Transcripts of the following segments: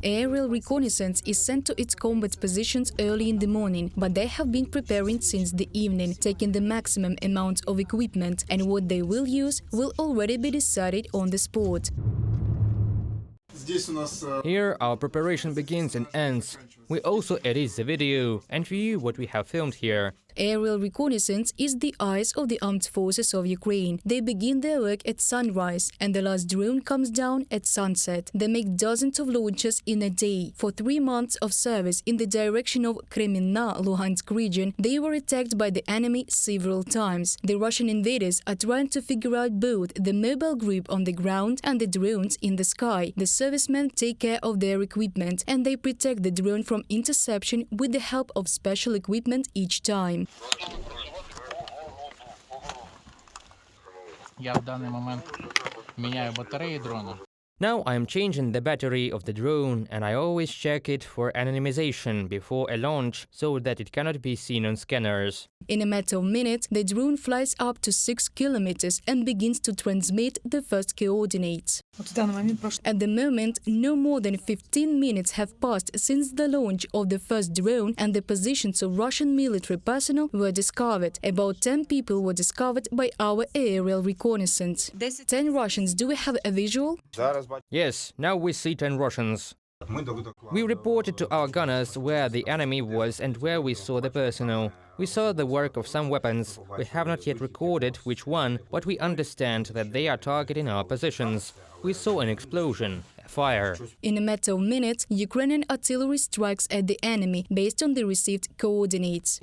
Aerial reconnaissance is sent to its combat positions early in the morning, but they have been preparing since the evening, taking the maximum amount of equipment, and what they will use will already be decided on the spot. Here our preparation begins and ends. We also edit the video and view what we have filmed here. Aerial reconnaissance is the eyes of the armed forces of Ukraine. They begin their work at sunrise, and the last drone comes down at sunset. They make dozens of launches in a day. For 3 months of service in the direction of Kreminna, Luhansk region, they were attacked by the enemy several times. The Russian invaders are trying to figure out both the mobile group on the ground and the drones in the sky. The servicemen take care of their equipment, and they protect the drone from interception with the help of special equipment each time. Я в даний момент міняю батареї дрона. Now I am changing the battery of the drone, and I always check it for anonymization before a launch so that it cannot be seen on scanners. In a matter of minutes, the drone flies up to 6 kilometers and begins to transmit the first coordinates. At the moment, no more than 15 minutes have passed since the launch of the first drone, and the positions of Russian military personnel were discovered. About 10 people were discovered by our aerial reconnaissance. 10 Russians. Do we have a visual? Yes, now we see 10 Russians. We reported to our gunners where the enemy was and where we saw the personnel. We saw the work of some weapons. We have not yet recorded which one, but we understand that they are targeting our positions. We saw an explosion, a fire. In a matter of minutes, Ukrainian artillery strikes at the enemy based on the received coordinates.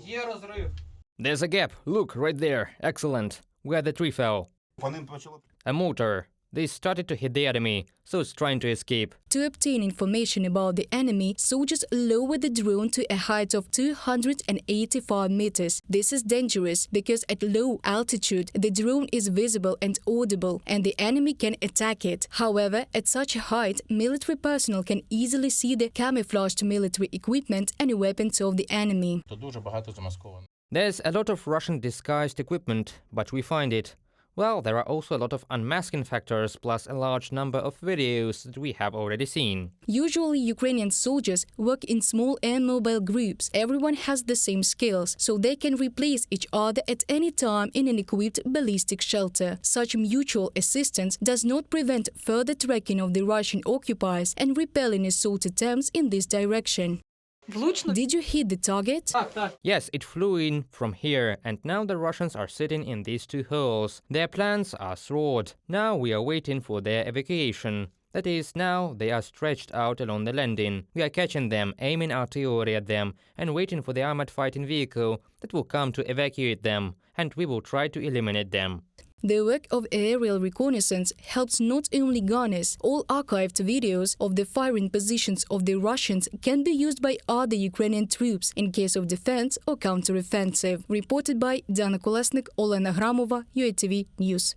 There's a gap. Look, right there. Excellent. Where the tree fell. A mortar. They started to hit the enemy, so it's trying to escape. To obtain information about the enemy, soldiers lower the drone to a height of 285 meters. This is dangerous because at low altitude, the drone is visible and audible, and the enemy can attack it. However, at such a height, military personnel can easily see the camouflaged military equipment and weapons of the enemy. There's a lot of Russian disguised equipment, but we find it. Well, there are also a lot of unmasking factors, plus a large number of videos that we have already seen. Usually, Ukrainian soldiers work in small air mobile groups. Everyone has the same skills, so they can replace each other at any time in an equipped ballistic shelter. Such mutual assistance does not prevent further tracking of the Russian occupiers and repelling assault attempts in this direction. Did you hit the target? Yes, it flew in from here, and now the Russians are sitting in these 2 holes. Their plans are thwarted. Now we are waiting for their evacuation. That is, now they are stretched out along the landing. We are catching them, aiming artillery at them, and waiting for the armored fighting vehicle that will come to evacuate them, and we will try to eliminate them. The work of aerial reconnaissance helps not only gunners. All archived videos of the firing positions of the Russians can be used by other Ukrainian troops in case of defense or counteroffensive. Reported by Dana Kolesnik, Olena Hramova, UATV News.